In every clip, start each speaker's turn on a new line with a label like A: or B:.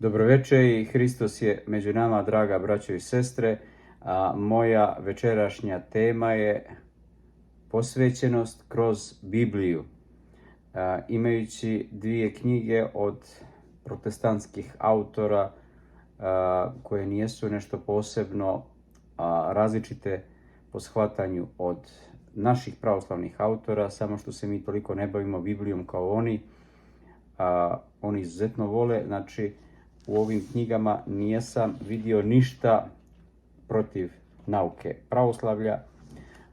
A: Dobroveče i Hristos je među nama, draga braćo i sestre. Moja večerašnja tema je Posvećenost kroz Bibliju. Imajući dvije knjige od protestantskih autora koje nijesu nešto posebno različite po shvatanju od naših pravoslavnih autora, samo što se mi toliko ne bavimo Biblijom kao oni. Oni izuzetno vole, znači u ovim knjigama nisam vidio ništa protiv nauke pravoslavlja,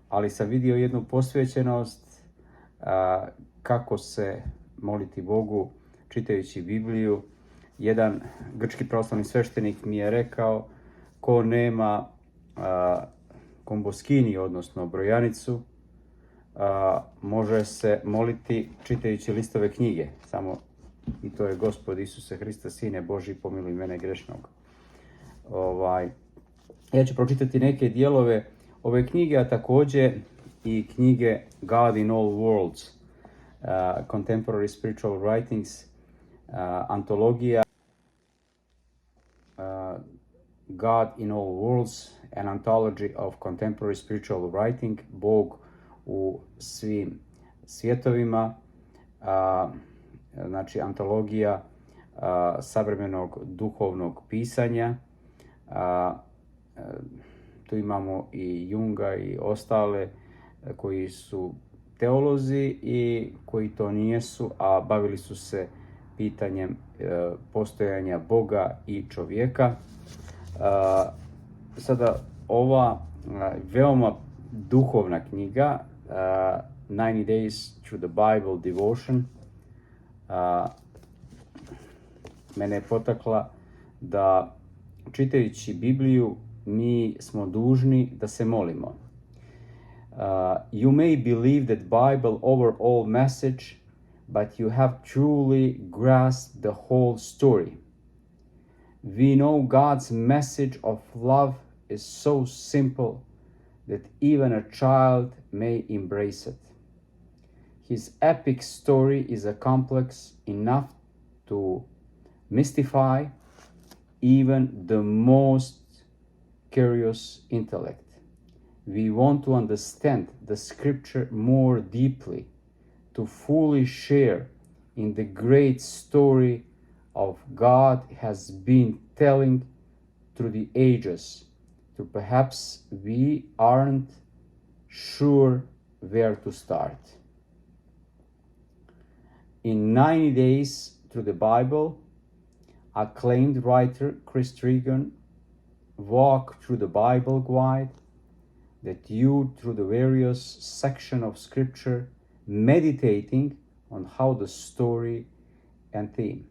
A: ali sam vidio jednu posvećenost kako se moliti Bogu čitajući Bibliju. Jedan grčki pravoslavni sveštenik mi je rekao, ko nema komboskini, odnosno brojanicu, može se moliti čitajući listove knjige, samo i to je Gospod Isuse Hrista, Sine Božji, pomiluj mene grešnog. Ja ću pročitati neke dijelove ove knjige, a također i knjige God in All Worlds, Contemporary Spiritual Writings, antologija God in All Worlds, an anthology of contemporary spiritual writing, Bog u svim svjetovima, znači antologija savremenog duhovnog pisanja. Tu imamo i Junga i ostale koji su teolozi i koji to nijesu, a bavili su se pitanjem postojanja Boga i čovjeka. Sada ova veoma duhovna knjiga, 90 Days Through the Bible Devotion, mene je potakla da čitajući Bibliju mi smo dužni da se molimo. You may believe that Bible overall message, but you have truly grasped the whole story. We know God's message of love is so simple that even a child may embrace it. His epic story is a complex enough to mystify even the most curious intellect. We want to understand the scripture more deeply, to fully share in the great story of God has been telling through the ages, to perhaps we aren't sure where to start. In 90 Days Through the Bible, acclaimed writer Chris Trigan walked through the Bible guide that you through the various sections of scripture, meditating on how the story and theme,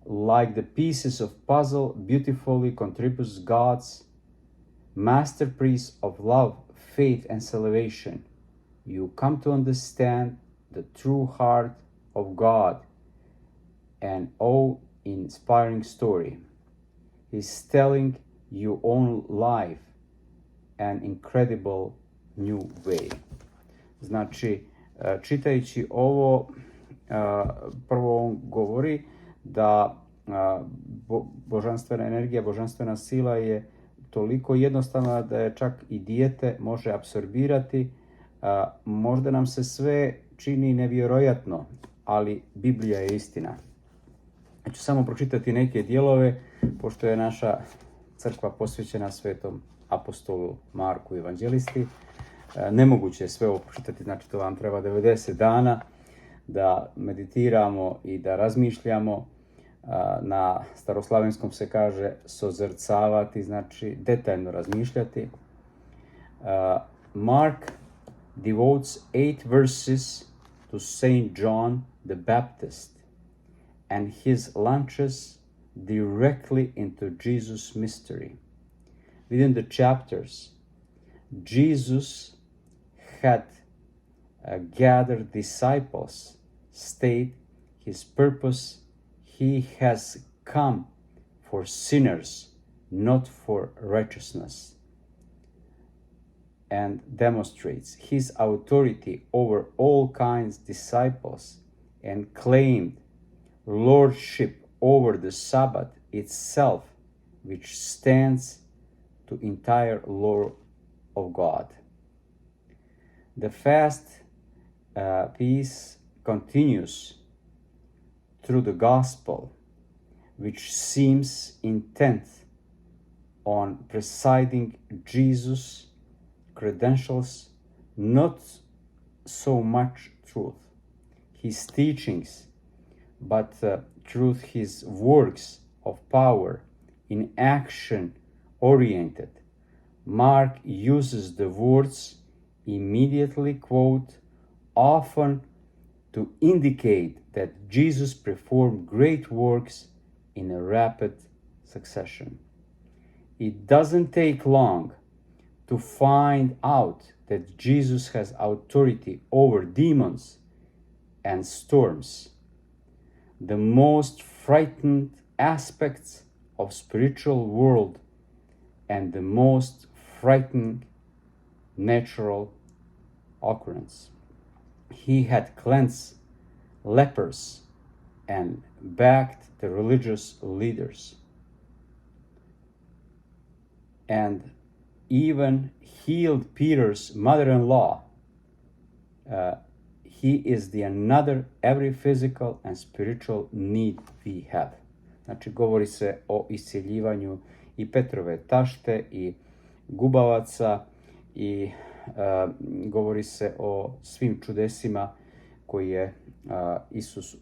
A: like the pieces of puzzle, beautifully contributes God's masterpiece of love, faith, and salvation. You come to understand the true heart of God and awe-inspiring story. He's telling your own life an incredible new way. Znači, čitajući ovo, prvo on govori da božanstvena energija, božanstvena sila je toliko jednostavna da je čak i dijete može apsorbirati. Možda nam se sve čini nevjerojatno, ali Biblija je istina. Ja ću samo pročitati neke dijelove, pošto je naša crkva posvećena svetom apostolu Marku evanđelisti. Nemoguće je sve ovo pročitati, znači to vam treba 90 dana da meditiramo i da razmišljamo. Na staroslavenskom se kaže sozrcavati, znači detaljno razmišljati. Mark devotes 8 verses to Saint John the Baptist and his launches directly into Jesus' mystery. Within the chapters, Jesus had gathered disciples, state his purpose. He has come for sinners, not for righteousness, and demonstrates his authority over all kinds of disciples and claimed lordship over the Sabbath itself, which stands to entire law of God. The fast piece continues through the gospel, which seems intent on presiding Jesus' credentials, not so much truth, his teachings, but truth, his works of power in action oriented. Mark uses the words immediately quote often to indicate that Jesus performed great works in a rapid succession. It doesn't take long to find out that Jesus has authority over demons and storms, the most frightened aspects of spiritual world and the most frightening natural occurrence. He had cleansed lepers and backed the religious leaders, and even healed Peter's mother-in-law. He is the another every physical and spiritual need we have. Znači, govori se o isceljivanju i Petrove tašte i gubavaca i govori se o svim čudesima koji je Isus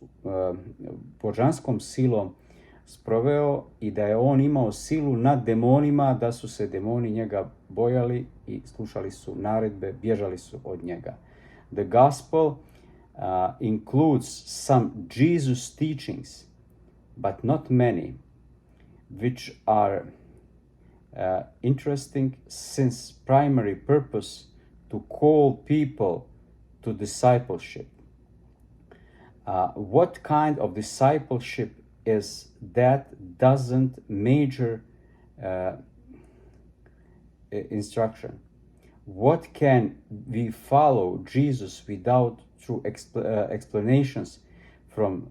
A: božanskom silom sproveo i da je on imao silu nad demonima, da su se demoni njega bojali i slušali su naredbe, bježali su od njega. The gospel includes some Jesus teachings, but not many, which are interesting since primary purpose to call people to discipleship. What kind of discipleship is that doesn't major instruction? What can we follow Jesus without through explanations from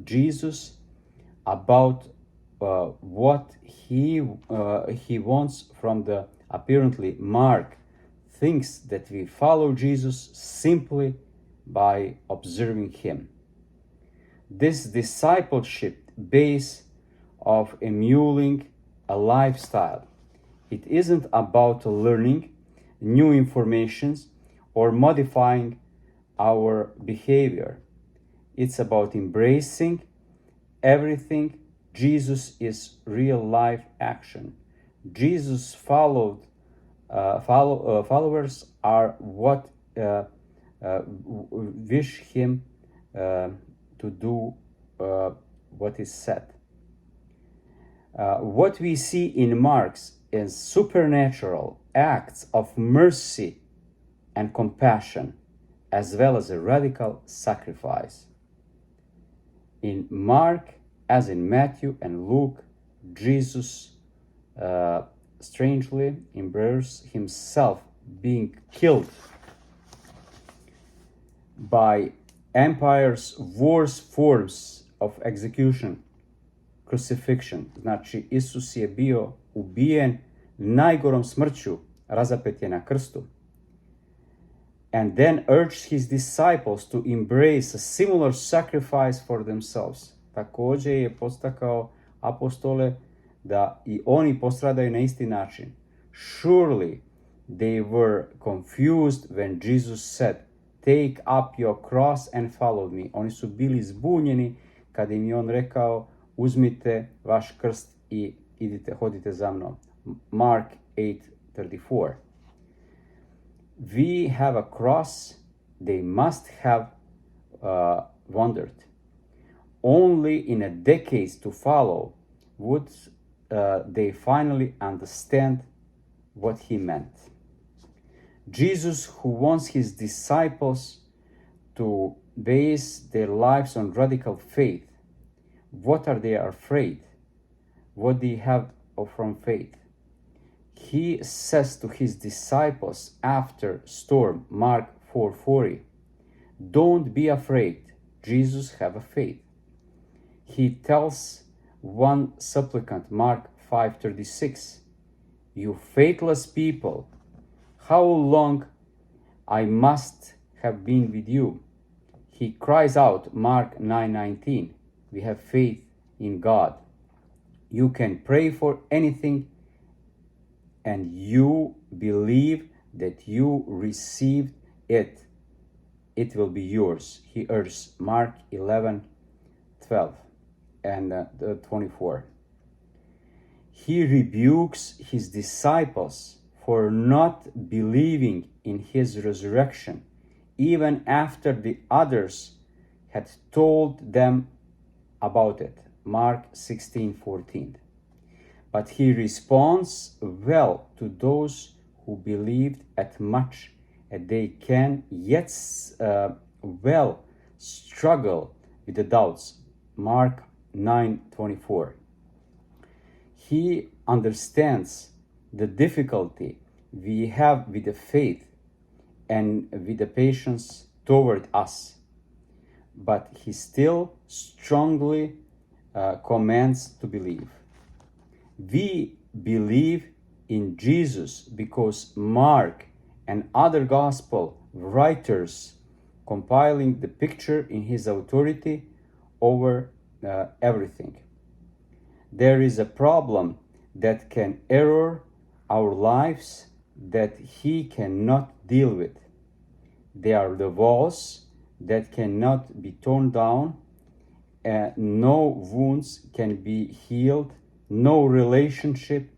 A: Jesus about what he wants from the apparently Mark thinks that we follow Jesus simply by observing him. This discipleship base of emulating a lifestyle. It isn't about learning new informations or modifying our behavior. It's about embracing everything Jesus is real life action. Jesus followers are what wish him to do what is said. What we see in Mark's is supernatural acts of mercy and compassion, as well as a radical sacrifice. In Mark, as in Matthew and Luke, Jesus strangely embraces himself being killed by empire's worst forms of execution, crucifixion. Znači, Isus je bio ubijen najgorom smrću, razapet je na krstu. And then urged his disciples to embrace a similar sacrifice for themselves. Također je postakao apostole da i oni postradaju na isti način. Surely they were confused when Jesus said, "Take up your cross and follow me." Oni su bili zbunjeni kad im je on rekao, uzmite vaš krst i hodite za mnom. Mark 8:34. We have a cross, they must have wondered. Only in a decade to follow would they finally understand what he meant. Jesus, who wants his disciples to base their lives on radical faith, what are they afraid? What do they have from faith? He says to his disciples after storm, Mark 4:40, "Don't be afraid, Jesus have a faith." He tells one supplicant, Mark 5:36. You faithless people, how long I must have been with you. He cries out, Mark 9:19. We have faith in God. You can pray for anything and you believe that you received it. It will be yours. He urges, Mark 11:12 and 24. He rebukes his disciples for not believing in his resurrection, even after the others had told them about it. Mark 16:14. But he responds well to those who believed as much as they can, yet well struggle with the doubts. Mark 9:24. He understands the difficulty we have with the faith and with the patience toward us, but he still strongly commands to believe. We believe in Jesus because Mark and other gospel writers compiling the picture in his authority over everything. There is a problem that can error our lives that he cannot deal with. There are the walls that cannot be torn down, no wounds can be healed, no relationship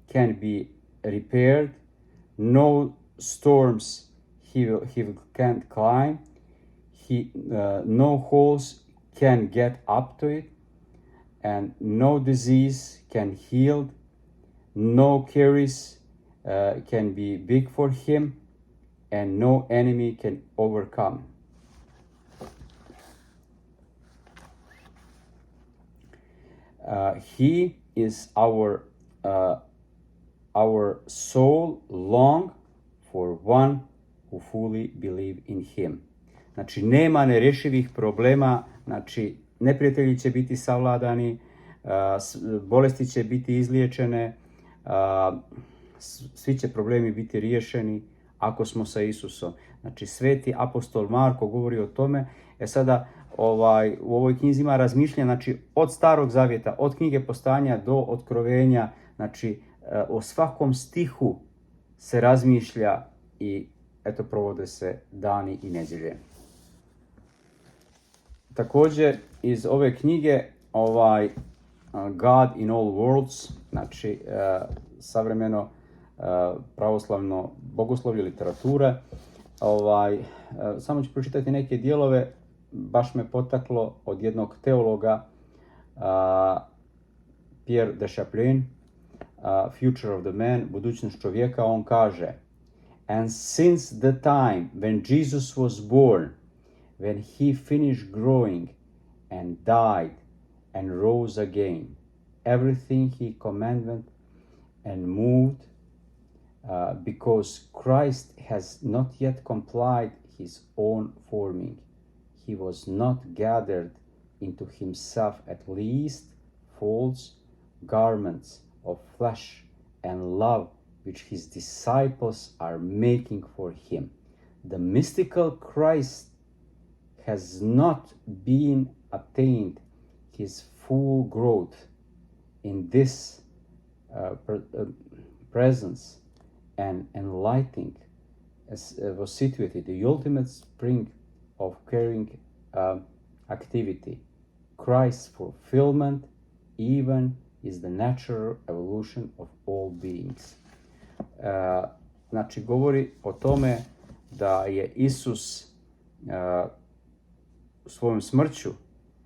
A: can be repaired, no storms he can't climb, no holes can get up to it, and no disease can heal, no cares can be big for him, and no enemy can overcome. He is our soul long for one who fully believe in him. Znači, nema nerešivih problema, znači, neprijatelji će biti savladani, bolesti će biti izliječene, svi će problemi biti riješeni ako smo sa Isusom. Znači, sveti apostol Marko govori o tome. Sada u ovoj knjizi ima razmišljanja, znači, od Starog Zavjeta, od knjige Postanja do Otkrovenja, znači, o svakom stihu se razmišlja i eto, provode se dani i nedjelje. Također, iz ove knjige, God in all worlds, znači, savremeno pravoslavno bogoslovlje, literatura, samo ću pročitati neke dijelove, baš me potaklo od jednog teologa, Pierre de Chaplin, Future of the Man, budućnost čovjeka. On kaže: And since the time when Jesus was born, when he finished growing and died and rose again, everything he commanded and moved, because Christ has not yet complied his own forming. He was not gathered into himself at least folds, garments of flesh and love which his disciples are making for him. The mystical Christ has not been attained his full growth in this presence and enlightening was situated the ultimate spring of caring activity. Christ's fulfillment even is the natural evolution of all beings. Znači, govori o tome da je Isus svojom smrću,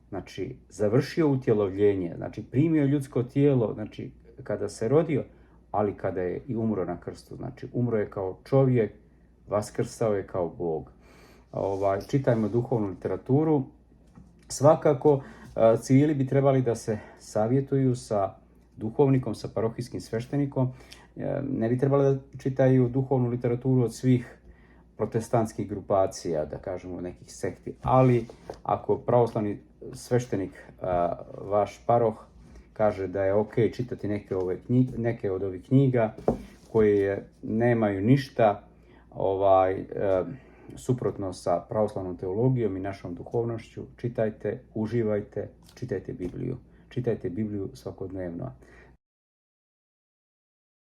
A: znači, završio utjelovljenje, znači, primio ljudsko tijelo, znači, kada se rodio, ali kada je i umro na krstu. Znači, umro je kao čovjek, vaskrsao je kao Bog. Čitajmo duhovnu literaturu. Svakako, civili bi trebali da se savjetuju sa duhovnikom, sa parohijskim sveštenikom. Ne bi trebali da čitaju duhovnu literaturu od svih protestantskih grupacija, da kažemo nekih sekti. Ali ako pravoslavni sveštenik, vaš paroh, kaže da je ok čitati neke od ovih knjiga koje nemaju ništa suprotno sa pravoslavnom teologijom i našom duhovnošću. Čitajte, uživajte, čitajte Bibliju. Čitajte Bibliju svakodnevno.